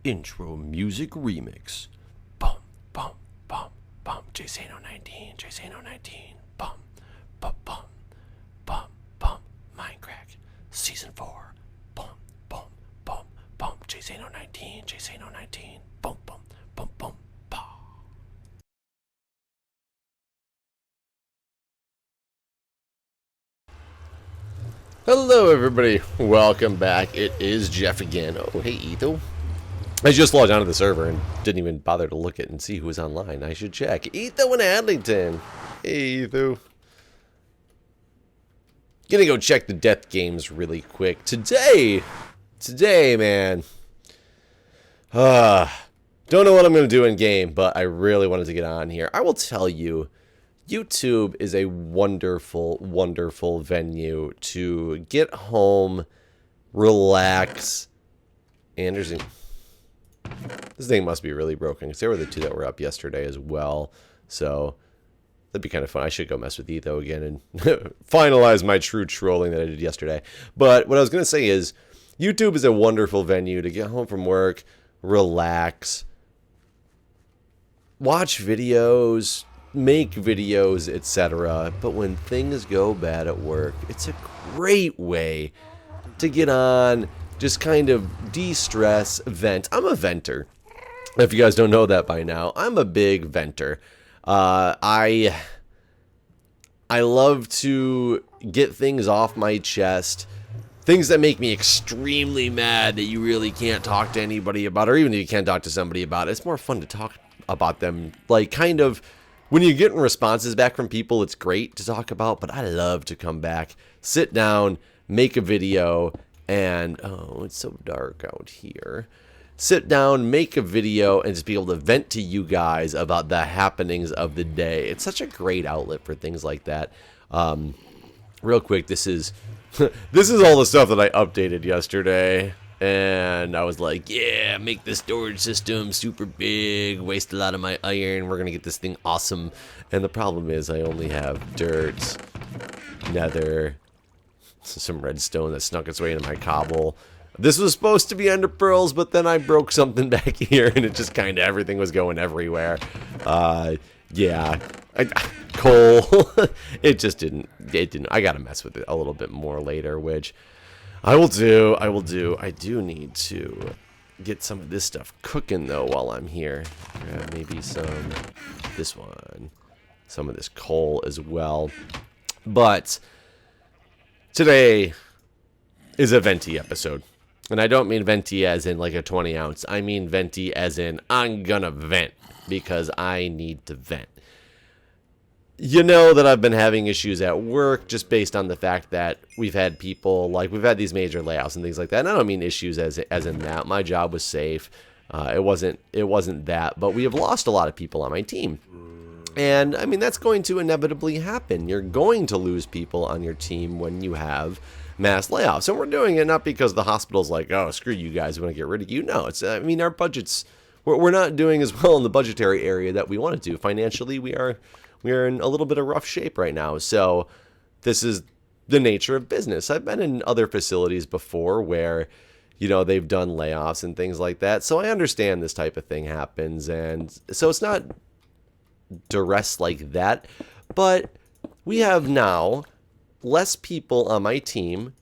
intro music remix. Bum, bum, bum, bum. JSano19, JSano19. Bum, bum, bum, bum, bum. Mindcrack, Season 4. Bum, bum, bum, bum. JSano19, JSano19. Bum, bum, bum, bum. Hello everybody, welcome back. It is Jeff again. Oh, hey Etho. I just logged onto the server and didn't even bother to look at and see who was online. I should check. Etho in Adlington. Hey Etho. Gonna go check the death games really quick. Today, man. Don't know what I'm gonna do in game, but I really wanted to get on here. I will tell you, YouTube is a wonderful, wonderful venue to get home, relax, and this thing must be really broken, because there were the two that were up yesterday as well, so that'd be kind of fun. I should go mess with Etho again and finalize my true trolling that I did yesterday. But what I was going to say is, YouTube is a wonderful venue to get home from work, relax, watch videos, make videos, etc. But when things go bad at work, it's a great way to get on, just kind of de-stress, vent. I'm a venter. If you guys don't know that by now, I'm a big venter. I love to get things off my chest, things that make me extremely mad that you really can't talk to anybody about, or even if you can't talk to somebody about it, it's more fun to talk about them, like kind of. When you're getting responses back from people, it's great to talk about, but I love to come back, sit down, make a video, and, oh, it's so dark out here. Sit down, make a video, and just be able to vent to you guys about the happenings of the day. It's such a great outlet for things like that. Real quick, this is this is all the stuff that I updated yesterday. And I was like, yeah, make the storage system super big, waste a lot of my iron, we're going to get this thing awesome. And the problem is I only have dirt, nether, some redstone that snuck its way into my cobble. This was supposed to be ender pearls, but then I broke something back here and it just kind of, everything was going everywhere. Yeah, coal, it didn't, I got to mess with it a little bit more later, which I will do. I do need to get some of this stuff cooking, though, while I'm here. Grab maybe some of this coal as well. But today is a Venti episode. And I don't mean Venti as in like a 20 ounce. I mean Venti as in I'm gonna vent because I need to vent. You know that I've been having issues at work just based on the fact that we've had people, like we've had these major layoffs and things like that. And I don't mean issues as in that. My job was safe. It wasn't that. But we have lost a lot of people on my team. And, I mean, that's going to inevitably happen. You're going to lose people on your team when you have mass layoffs. And we're doing it not because the hospital's like, oh, screw you guys, we want to get rid of you. No, it's, I mean, our budgets, we're not doing as well in the budgetary area that we want to do. Financially, we are in a little bit of rough shape right now. So this is the nature of business. I've been in other facilities before where, you know, they've done layoffs and things like that. So I understand this type of thing happens. And so it's not duress like that. But we have now less people on my team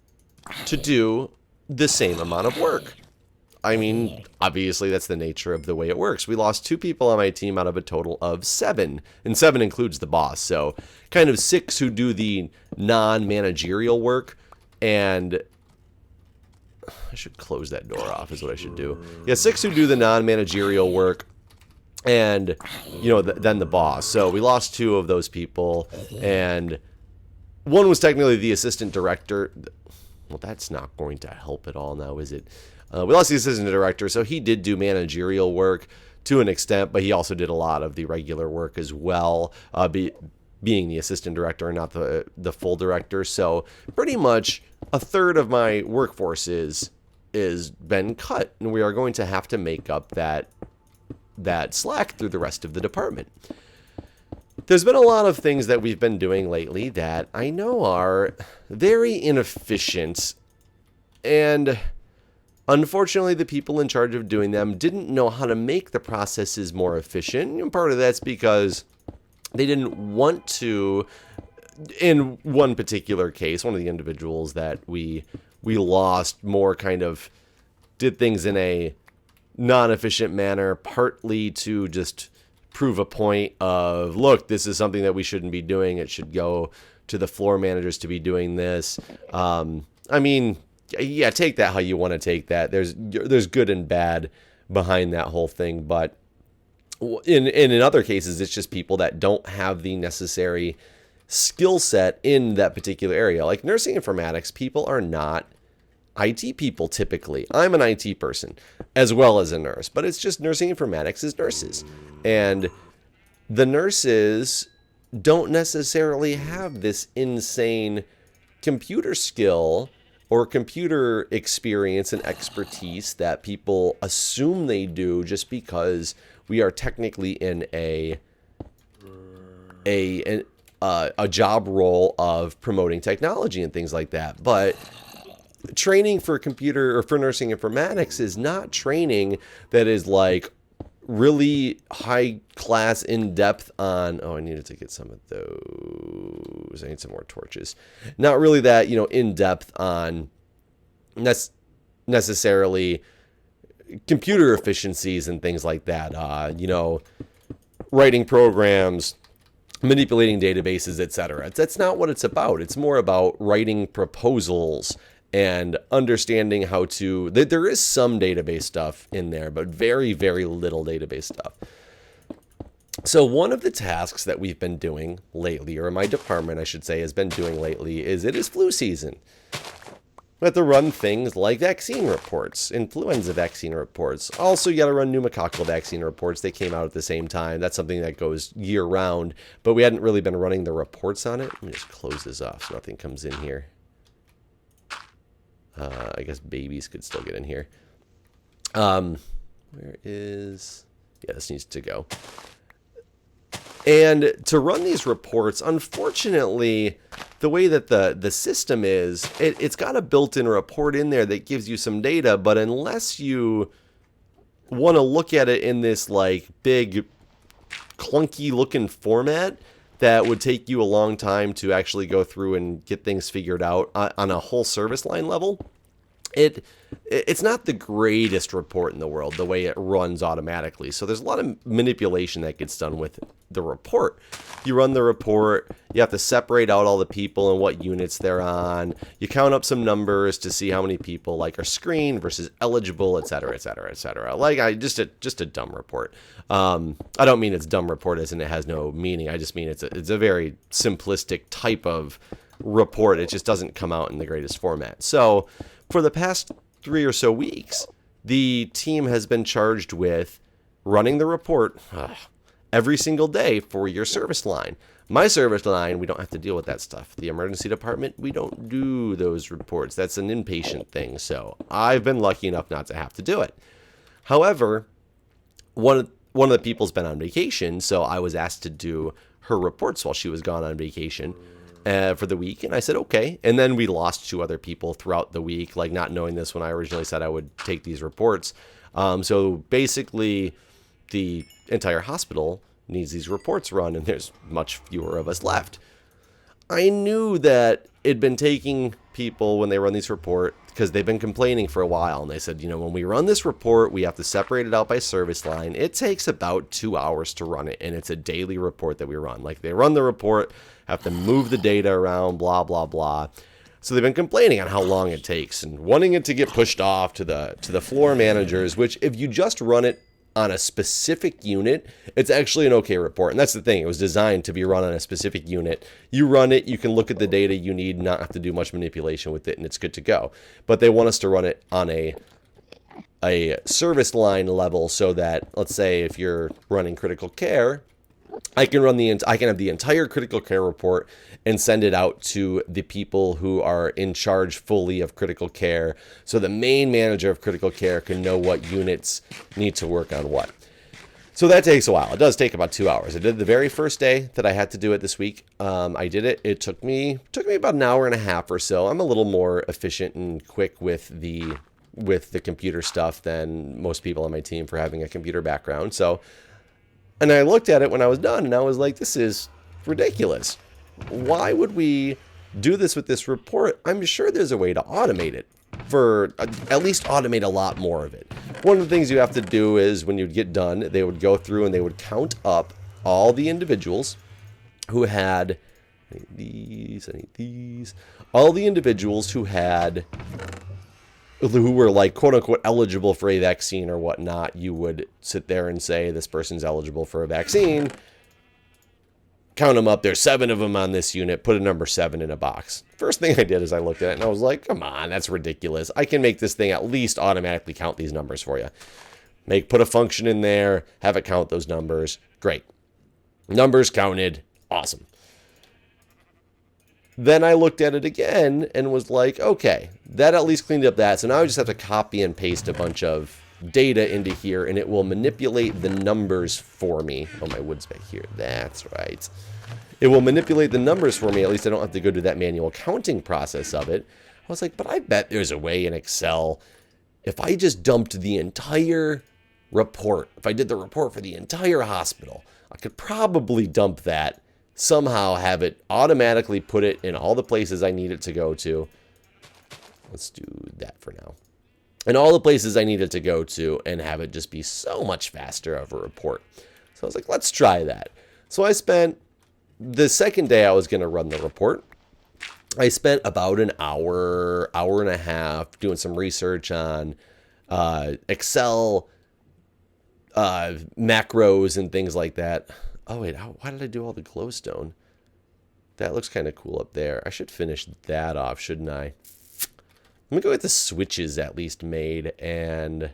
to do the same amount of work. I mean, obviously, that's the nature of the way it works. We lost 2 people on my team out of a total of 7. And 7 includes the boss. So kind of 6 who do the non-managerial work. And I should close that door off is what I should do. Yeah, 6 who do the non-managerial work. And, you know, then the boss. So we lost 2 of those people. And one was technically the assistant director. Well, that's not going to help at all now, is it? We lost the assistant director, so he did do managerial work to an extent, but he also did a lot of the regular work as well, being the assistant director and not the full director. So pretty much a third of my workforce is been cut, and we are going to have to make up that slack through the rest of the department. There's been a lot of things that we've been doing lately that I know are very inefficient, and Unfortunately, the people in charge of doing them didn't know how to make the processes more efficient. And part of that's because they didn't want to. In one particular case, one of the individuals that we lost more kind of did things in a non-efficient manner, partly to just prove a point of, look, this is something that we shouldn't be doing. It should go to the floor managers to be doing this. I mean, yeah, take that how you want to take that. There's good and bad behind that whole thing, but in other cases, it's just people that don't have the necessary skill set in that particular area. Like nursing informatics, people are not IT people typically. I'm an IT person as well as a nurse, but it's just nursing informatics is nurses. And the nurses don't necessarily have this insane computer skill or computer experience and expertise that people assume they do just because we are technically in a job role of promoting technology and things like that. But training for computer or for nursing informatics is not training that is like really high class in depth on, I needed to get some of those. I need some more torches. Not really that, in depth on necessarily computer efficiencies and things like that. Writing programs, manipulating databases, etc. That's not what it's about. It's more about writing proposals and understanding how to. There is some database stuff in there, but very, very little database stuff. So one of the tasks that we've been doing lately, or my department, I should say, has been doing lately, is it is flu season. We have to run things like vaccine reports, influenza vaccine reports. Also, you got to run pneumococcal vaccine reports. They came out at the same time. That's something that goes year round, but we hadn't really been running the reports on it. Let me just close this off so nothing comes in here. I guess babies could still get in here. Where is... Yeah, this needs to go. And to run these reports, unfortunately, the way that the system is, it's got a built-in report in there that gives you some data, but unless you want to look at it in this like big clunky looking format that would take you a long time to actually go through and get things figured out on a whole service line level, it's not the greatest report in the world, the way it runs automatically. So there's a lot of manipulation that gets done with the report. You run the report, you have to separate out all the people and what units they're on. You count up some numbers to see how many people like are screened versus eligible, et cetera, et cetera, et cetera. Like just a dumb report. I don't mean it's dumb report as in it has no meaning. I just mean it's a very simplistic type of report. It just doesn't come out in the greatest format. So for the past 3 or so weeks, the team has been charged with running the report every single day for your service line. My service line, we don't have to deal with that stuff. The emergency department, we don't do those reports. That's an inpatient thing. So I've been lucky enough not to have to do it. However, one of the people's been on vacation, so I was asked to do her reports while she was gone on vacation for the week, and I said okay. And then we lost 2 other people throughout the week, like not knowing this when I originally said I would take these reports. So basically, the entire hospital needs these reports run, and there's much fewer of us left. I knew that it'd been taking people when they run these reports, because they've been complaining for a while, and they said, when we run this report, we have to separate it out by service line. It takes about 2 hours to run it, and it's a daily report that we run. Like, they run the report, have to move the data around, blah, blah, blah. So they've been complaining on how long it takes and wanting it to get pushed off to the floor managers, which if you just run it on a specific unit, it's actually an okay report. And that's the thing. It was designed to be run on a specific unit. You run it, you can look at the data you need, not have to do much manipulation with it, and it's good to go. But they want us to run it on a service line level so that, let's say, if you're running critical care, I can have the entire critical care report and send it out to the people who are in charge fully of critical care. So the main manager of critical care can know what units need to work on what. So that takes a while. It does take about 2 hours. I did the very first day that I had to do it this week. I did it. It took me about an hour and a half or so. I'm a little more efficient and quick with the with the computer stuff than most people on my team for having a computer background. So, and I looked at it when I was done and I was like, this is ridiculous. Why would we do this with this report? I'm sure there's a way to automate it, for at least automate a lot more of it. One of the things you have to do is when you'd get done, they would go through and they would count up all the individuals who had all the individuals who were like quote unquote eligible for a vaccine or whatnot. You would sit there and say, this person's eligible for a vaccine. Count them up. There's 7 of them on this unit. Put a number 7 in a box. First thing I did is I looked at it and I was like, come on, that's ridiculous. I can make this thing at least automatically count these numbers for you. Put a function in there, have it count those numbers. Great. Numbers counted. Awesome. Then I looked at it again and was like, okay, that at least cleaned up that. So now I just have to copy and paste a bunch of data into here and it will manipulate the numbers for me. Oh, my wood's back here. That's right. It will manipulate the numbers for me. At least I don't have to go do that manual counting process of it. I was like, but I bet there's a way in Excel. If I just dumped the entire report, if I did the report for the entire hospital, I could probably dump that, somehow have it automatically put it in all the places I need it to go to. Let's do that for now. And all the places I need it to go to and have it just be so much faster of a report. So I was like, let's try that. So I spent the second day I was going to run the report. I spent about an hour and a half doing some research on Excel macros and things like that. Oh, wait, why did I do all the glowstone? That looks kind of cool up there. I should finish that off, shouldn't I? I'm going to go get the switches at least made, and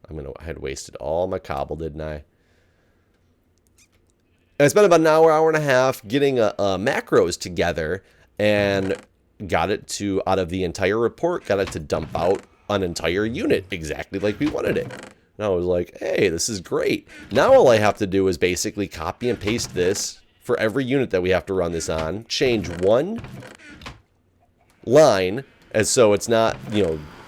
I had wasted all my cobble, didn't I? And I spent about an hour and a half getting macros together and got it to, out of the entire report, got it to dump out an entire unit exactly like we wanted it. And I was like, hey, this is great. Now all I have to do is basically copy and paste this for every unit that we have to run this on, change one line, as so it's not,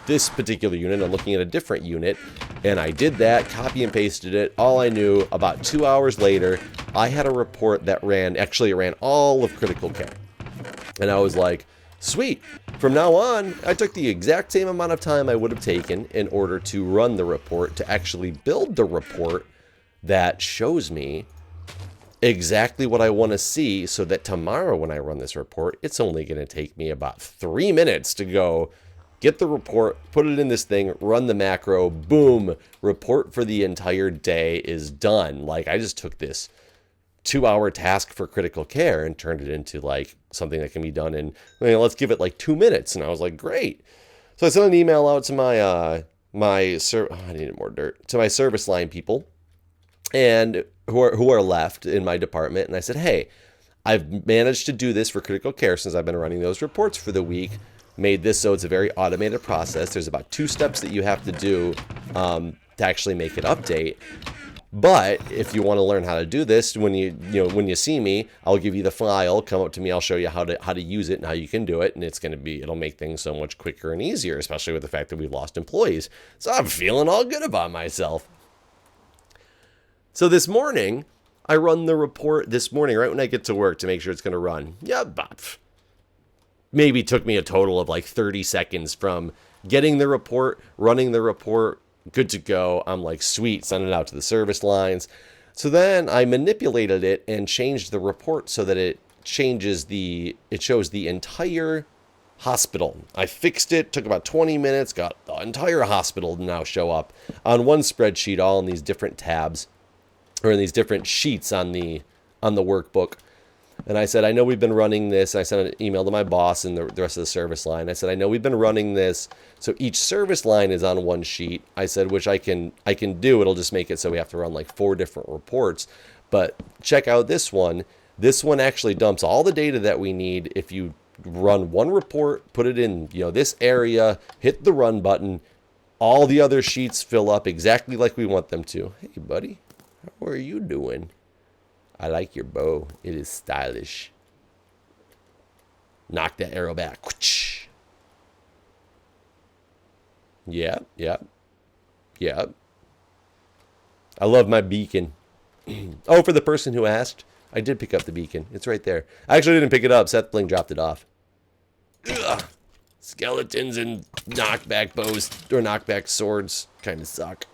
this particular unit, I'm looking at a different unit, and I did that, copy and pasted it. All I knew, about 2 hours later, I had a report that ran all of critical care. And I was like, sweet. From now on, I took the exact same amount of time I would have taken in order to run the report to actually build the report that shows me exactly what I want to see, so that tomorrow when I run this report, it's only going to take me about 3 minutes to go get the report, put it in this thing, run the macro, boom, report for the entire day is done. Like, I just took this 2-hour task for critical care and turned it into like something that can be done in, let's give it like 2 minutes. And I was like, great. So I sent an email out to I needed more dirt, to my service line people, and who are left in my department. And I said, hey, I've managed to do this for critical care since I've been running those reports for the week. Made this so it's a very automated process. There's about 2 steps that you have to do to actually make it update. But if you want to learn how to do this, when you see me, I'll give you the file. Come up to me. I'll show you how to use it and how you can do it. And it'll make things so much quicker and easier, especially with the fact that we've lost employees. So I'm feeling all good about myself. So this morning, I run the report this morning right when I get to work to make sure it's going to run. Yeah, but maybe took me a total of like 30 seconds from getting the report, running the report, good to go. I'm like, sweet, send it out to the service lines. So then I manipulated it and changed the report so that it shows the entire hospital. I fixed it, took about 20 minutes, got the entire hospital to now show up on one spreadsheet, all in these different tabs, or in these different sheets on the workbook. And I said, I know we've been running this. I sent an email to my boss and the rest of the service line. I said, I know we've been running this. So each service line is on one sheet. I said, which I can do. It'll just make it so we have to run like 4 different reports. But check out this one. This one actually dumps all the data that we need. If you run one report, put it in, this area, hit the run button, all the other sheets fill up exactly like we want them to. Hey, buddy, how are you doing? I like your bow. It is stylish. Knock that arrow back. Yeah, yeah, yeah. I love my beacon. Oh, for the person who asked, I did pick up the beacon. It's right there. I actually didn't pick it up. Seth Bling dropped it off. Ugh. Skeletons and knockback bows or knockback swords kind of suck.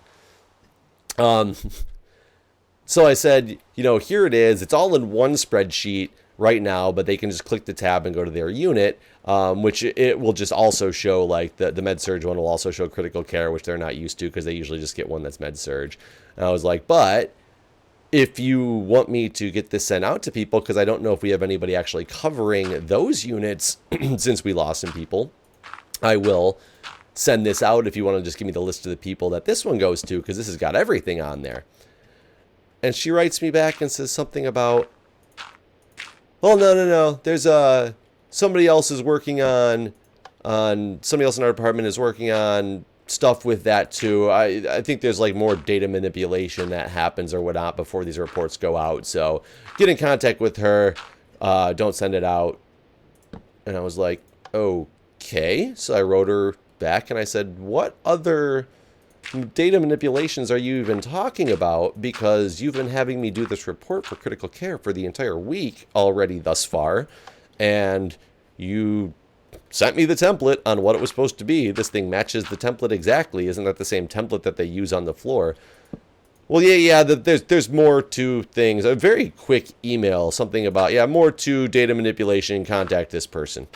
So I said, you know, here it is. It's all in one spreadsheet right now, but they can just click the tab and go to their unit, which it will just also show, like, the med-surg one will also show critical care, which they're not used to because they usually just get one that's med-surg. And I was like, but if you want me to get this sent out to people, because I don't know if we have anybody actually covering those units since we lost some people, I will send this out if you want to just give me the list of the people that this one goes to, because this has got everything on there. And she writes me back and says something about, well, no. There's somebody else is working on somebody else in our department is working on stuff with that too. I think there's like more data manipulation that happens or whatnot before these reports go out. So get in contact with her. Don't send it out. And I was like, okay. So I wrote her back and I said, what other data manipulations are you even talking about? Because you've been having me do this report for critical care for the entire week already thus far. And you sent me the template on what it was supposed to be. This thing matches the template exactly. Isn't that the same template that they use on the floor? Well, yeah, there's more to things. A very quick email, something about, yeah, more to data manipulation, contact this person.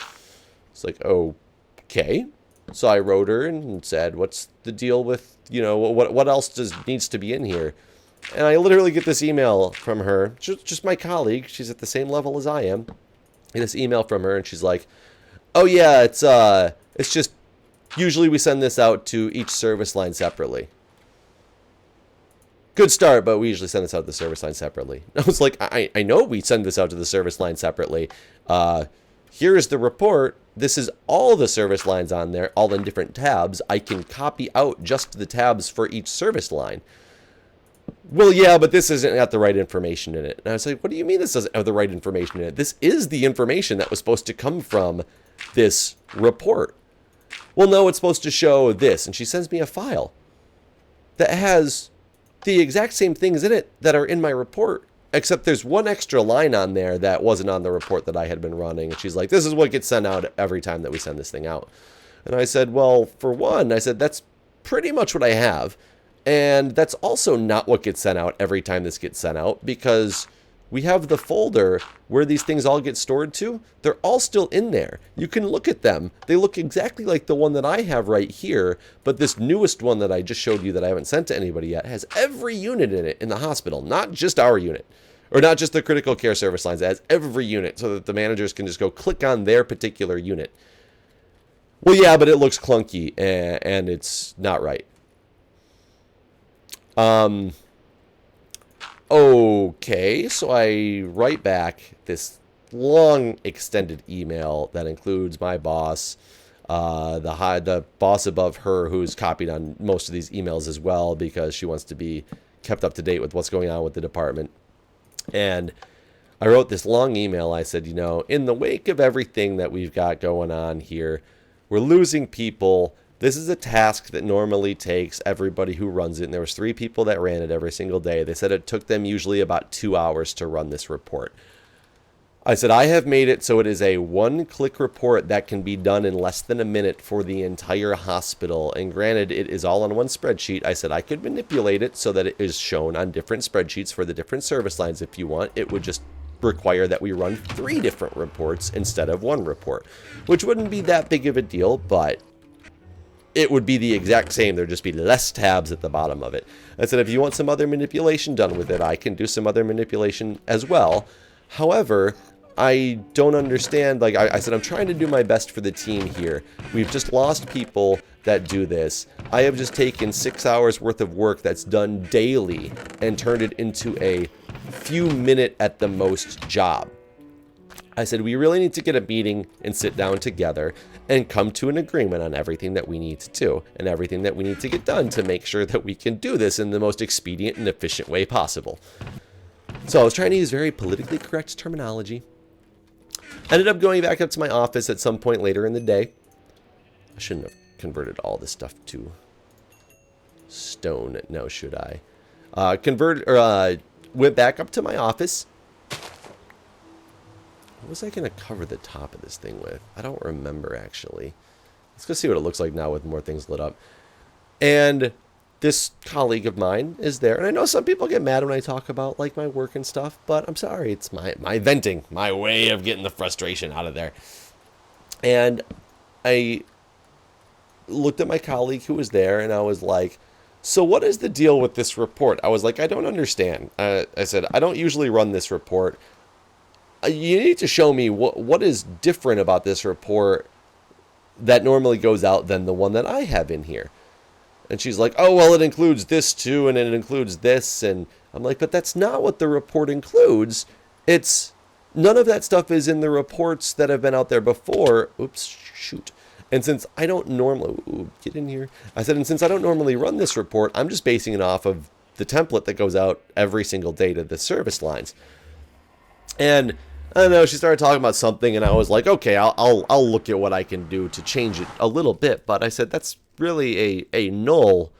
It's like, okay. So I wrote her and said, what's the deal with, you know, what else needs to be in here? And I literally get this email from her, just my colleague. She's at the same level as I am. I get this email from her and she's like, oh yeah, it's just, usually we send this out to each service line separately. Good start, but we usually send this out to the service line separately. I was like, I know we send this out to the service line separately. Here is the report. This is all the service lines on there, all in different tabs. I can copy out just the tabs for each service line. Well, yeah, but this isn't got the right information in it. And I was like, what do you mean this doesn't have the right information in it? This is the information that was supposed to come from this report. Well, no, it's supposed to show this. And she sends me a file that has the exact same things in it that are in my report, except there's one extra line on there that wasn't on the report that I had been running. And she's like, this is what gets sent out every time that we send this thing out. And I said, well, for one, I said, that's pretty much what I have. And that's also not what gets sent out every time this gets sent out, because we have the folder where these things all get stored to. They're all still in there. You can look at them. They look exactly like the one that I have right here, but this newest one that I just showed you that I haven't sent to anybody yet has every unit in it in the hospital, not just our unit, or not just the critical care service lines. It has every unit so that the managers can just go click on their particular unit. Well, yeah, but it looks clunky and it's not right. Okay, so I write back this long extended email that includes my boss, the boss above her, who's copied on most of these emails as well because she wants to be kept up to date with what's going on with the department. And I wrote this long email. I said, you know, in the wake of everything that we've got going on here, we're losing people. This is a task that normally takes everybody who runs it. And there was 3 people that ran it every single day. They said it took them usually about 2 hours to run this report. I said, I have made it so it is a one-click report that can be done in less than a minute for the entire hospital. And granted, it is all on one spreadsheet. I said I could manipulate it so that it is shown on different spreadsheets for the different service lines if you want. It would just require that we run 3 different reports instead of 1 report, which wouldn't be that big of a deal, but it would be the exact same. There'd just be less tabs at the bottom of it. I said, if you want some other manipulation done with it, I can do some other manipulation as well. However, I don't understand. Like I said, I'm trying to do my best for the team here. We've just lost people that do this. I have just taken 6 hours worth of work that's done daily and turned it into a few minute at the most job. I said, we really need to get a meeting and sit down together and come to an agreement on everything that we need to do and everything that we need to get done to make sure that we can do this in the most expedient and efficient way possible. So I was trying to use very politically correct terminology. Ended up going back up to my office at some point later in the day. I shouldn't have converted all this stuff to stone. Now should I? Went back up to my office. What was I going to cover the top of this thing with? I don't remember, actually. Let's go see what it looks like now with more things lit up. And this colleague of mine is there. And I know some people get mad when I talk about, like, my work and stuff. But I'm sorry. It's my venting. My way of getting the frustration out of there. And I looked at my colleague who was there. And I was like, so what is the deal with this report? I was like, I don't understand. I said, I don't usually run this report. You need to show me what is different about this report that normally goes out than the one that I have in here. And she's like, oh, well, it includes this too, and it includes this. And I'm like, but that's not what the report includes. It's none of that stuff is in the reports that have been out there before. Oops, shoot. And since I don't normally, get in here. I said, and since I don't normally run this report, I'm just basing it off of the template that goes out every single day to the service lines. And I don't know, she started talking about something, and I was like, okay, I'll look at what I can do to change it a little bit. But I said, that's really a null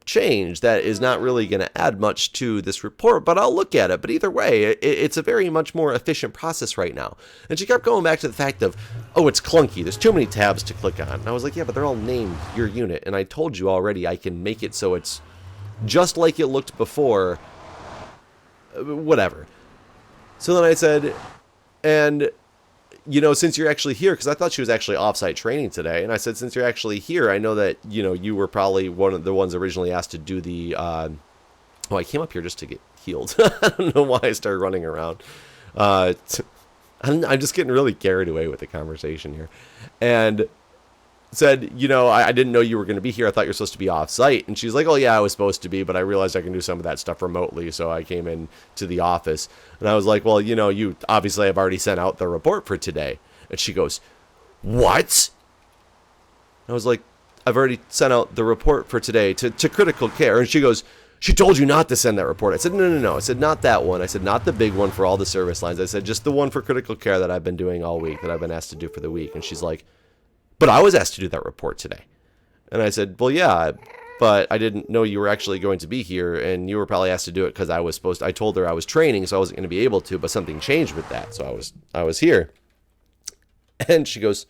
change that is not really going to add much to this report, but I'll look at it. But either way, it's a very much more efficient process right now. And she kept going back to the fact of, oh, it's clunky. There's too many tabs to click on. And I was like, yeah, but they're all named your unit. And I told you already I can make it so it's just like it looked before, whatever. So then I said, and, you know, since you're actually here, because I thought she was actually offsite training today, and I said, since you're actually here, I know that, you know, you were probably one of the ones originally asked to do the, I came up here just to get healed. I don't know why I started running around. I'm just getting really carried away with the conversation here. And said, you know, I didn't know you were going to be here. I thought you were supposed to be off-site. And she's like, oh, yeah, I was supposed to be, but I realized I can do some of that stuff remotely, so I came in to the office. And I was like, well, you know, you obviously have already sent out the report for today. And she goes, what? I was like, I've already sent out the report for today to critical care. And she goes, she told you not to send that report. I said, no. I said, not that one. I said, not the big one for all the service lines. I said, just the one for critical care that I've been doing all week, that I've been asked to do for the week. And she's like, but I was asked to do that report today. And I said, well, yeah, but I didn't know you were actually going to be here, and you were probably asked to do it because I told her I was training, so I wasn't going to be able to, but something changed with that, so I was here. And she goes,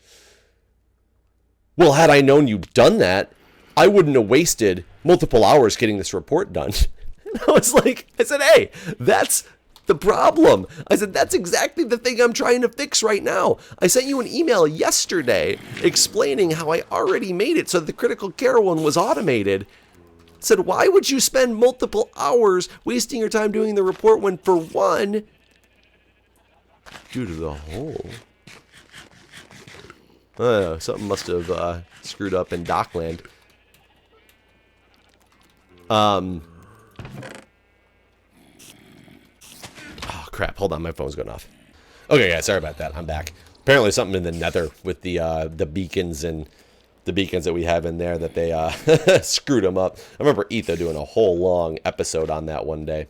well, had I known you'd done that, I wouldn't have wasted multiple hours getting this report done. And I said, hey, that's the problem. I said, that's exactly the thing I'm trying to fix right now. I sent you an email yesterday explaining how I already made it so the critical care one was automated. I said, why would you spend multiple hours wasting your time doing the report when, for one, due to the hole, something must have screwed up in Dockland. Crap, hold on, my phone's going off. Okay, guys, sorry about that. I'm back. Apparently something in the nether with the beacons and the beacons that we have in there that they screwed them up. I remember Etha doing a whole long episode on that one day.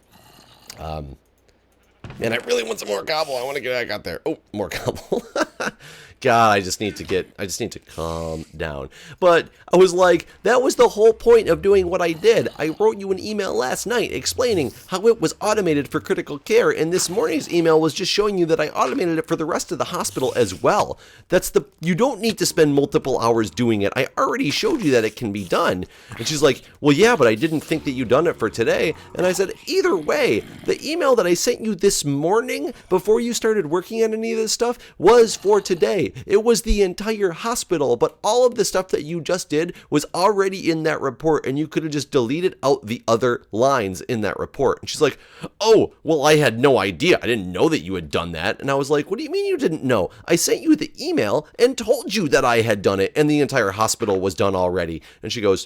Man, I really want some more cobble. I want to get back out there. Oh, more cobble. God, I just need to calm down. But I was like, that was the whole point of doing what I did. I wrote you an email last night explaining how it was automated for critical care, and this morning's email was just showing you that I automated it for the rest of the hospital as well. You don't need to spend multiple hours doing it. I already showed you that it can be done. And she's like, well, yeah, but I didn't think that you'd done it for today. And I said, either way, the email that I sent you this morning before you started working on any of this stuff was for today. It was the entire hospital, but all of the stuff that you just did was already in that report, and you could have just deleted out the other lines in that report. And she's like, oh, well, I had no idea. I didn't know that you had done that. And I was like, what do you mean you didn't know? I sent you the email and told you that I had done it, and the entire hospital was done already. And she goes,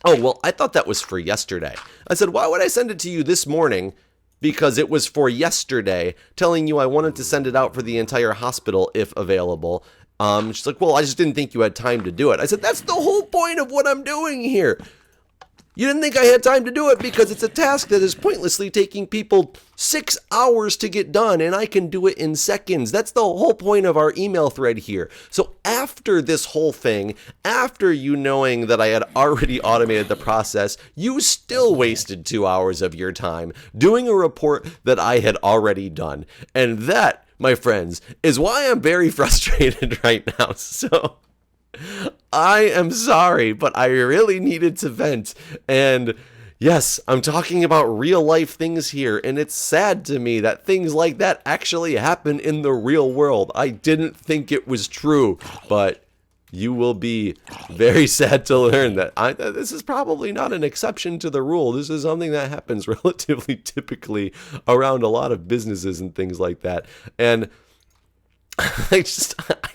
oh, well, I thought that was for yesterday. I said, why would I send it to you this morning? Because it was for yesterday, telling you I wanted to send it out for the entire hospital if available. She's like, well, I just didn't think you had time to do it. I said, that's the whole point of what I'm doing here. You didn't think I had time to do it because it's a task that is pointlessly taking people 6 hours to get done, and I can do it in seconds. That's the whole point of our email thread here. So after this whole thing, after you knowing that I had already automated the process, you still wasted 2 hours of your time doing a report that I had already done. And that, my friends, is why I'm very frustrated right now. So I am sorry, but I really needed to vent. And yes, I'm talking about real life things here, and it's sad to me that things like that actually happen in the real world. I didn't think it was true, but you will be very sad to learn that this is probably not an exception to the rule. This is something that happens relatively typically around a lot of businesses and things like that. And I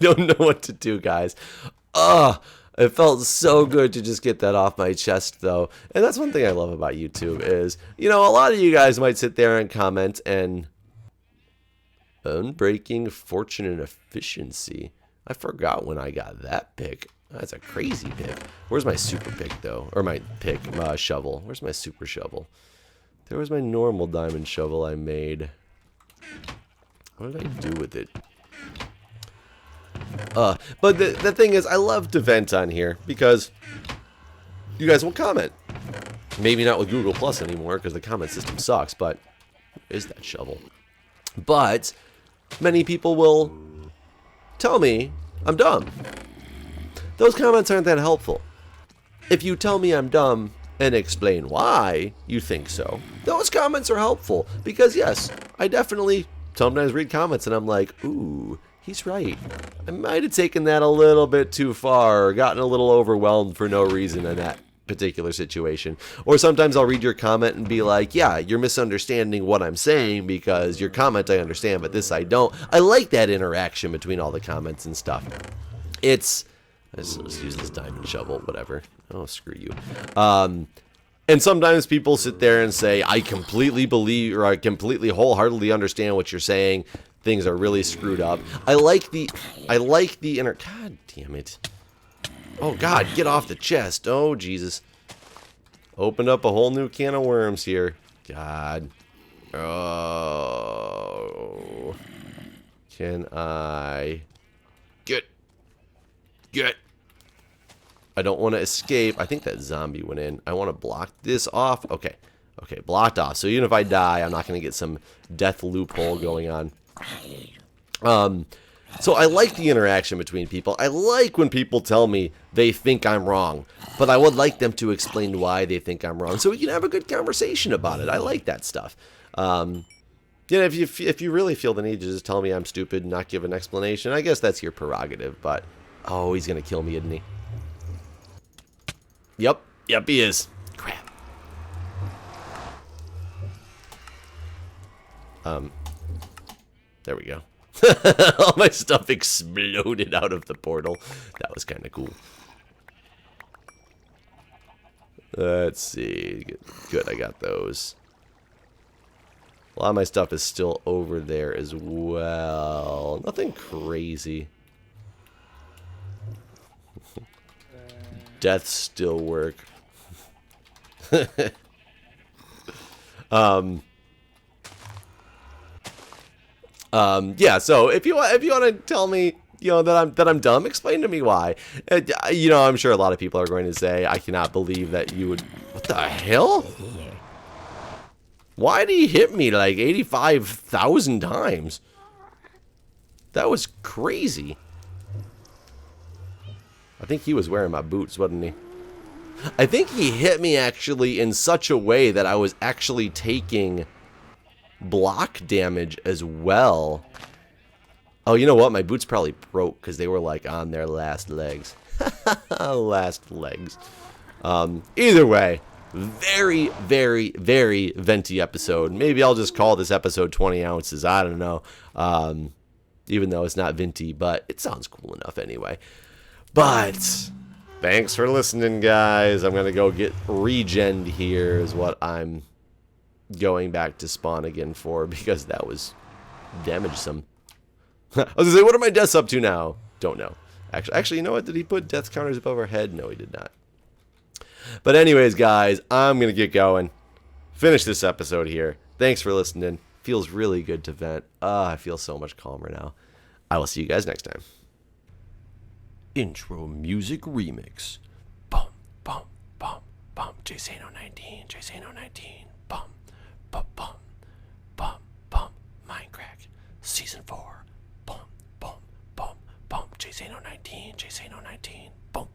don't know what to do, guys. It felt so good to just get that off my chest, though. And that's one thing I love about YouTube is, a lot of you guys might sit there and comment and unbreaking fortune and efficiency. I forgot when I got that pick. That's a crazy pick. Where's my super pick, though? Or my pick, shovel. Where's my super shovel? There was my normal diamond shovel I made. What did I do with it? But the thing is, I love to vent on here because you guys will comment. Maybe not with Google Plus anymore because the comment system sucks, but is that shovel? But many people will tell me I'm dumb. Those comments aren't that helpful. If you tell me I'm dumb and explain why you think so, those comments are helpful because yes, I definitely sometimes read comments and I'm like, ooh, he's right. I might have taken that a little bit too far or gotten a little overwhelmed for no reason in that particular situation. Or sometimes I'll read your comment and be like, yeah, you're misunderstanding what I'm saying because your comment I understand, but this I don't. I like that interaction between all the comments and stuff. Let's use this diamond shovel, whatever. Oh, screw you. And sometimes people sit there and say, I completely believe or I completely wholeheartedly understand what you're saying. Things are really screwed up. I like the God damn it. Oh God, get off the chest. Oh Jesus. Opened up a whole new can of worms here. God. Oh. Can I get. I don't want to escape. I think that zombie went in. I want to block this off. Okay. Okay, blocked off. So even if I die, I'm not going to get some death loophole going on. So I like the interaction between people. I like when people tell me they think I'm wrong, but I would like them to explain why they think I'm wrong so we can have a good conversation about it. I like that stuff. If you really feel the need to just tell me I'm stupid and not give an explanation, I guess that's your prerogative, but oh, he's going to kill me, isn't he? Yep, he is. Crap. There we go. All my stuff exploded out of the portal. That was kind of cool. Let's see. Good, I got those. A lot of my stuff is still over there as well. Nothing crazy. Deaths still work. Yeah, so if you want to tell me, that I'm dumb, explain to me why. I'm sure a lot of people are going to say, I cannot believe that you would. What the hell? Why did he hit me like 85,000 times? That was crazy. I think he was wearing my boots, wasn't he? I think he hit me actually in such a way that I was actually taking block damage as well. Oh, you know what? My boots probably broke because they were like on their last legs. Last legs. Either way, very, very, very venti episode. Maybe I'll just call this episode 20 ounces. I don't know. Even though it's not venti, but it sounds cool enough anyway. But thanks for listening, guys. I'm going to go get regened here is what I'm going back to spawn again for because that was damage-some. I was going to say, what are my deaths up to now? Don't know. Actually, you know what? Did he put death counters above our head? No, he did not. But anyways, guys, I'm going to get going. Finish this episode here. Thanks for listening. Feels really good to vent. I feel so much calmer now. I will see you guys next time. Intro music remix. Bum, bum, bum, bum. Jasano19, Jasano19. Bum, bum, bum, bum, bum. Mindcrack. Season 4. Bum, bum, bum, bum. Jasano19, Jasano19. Bum.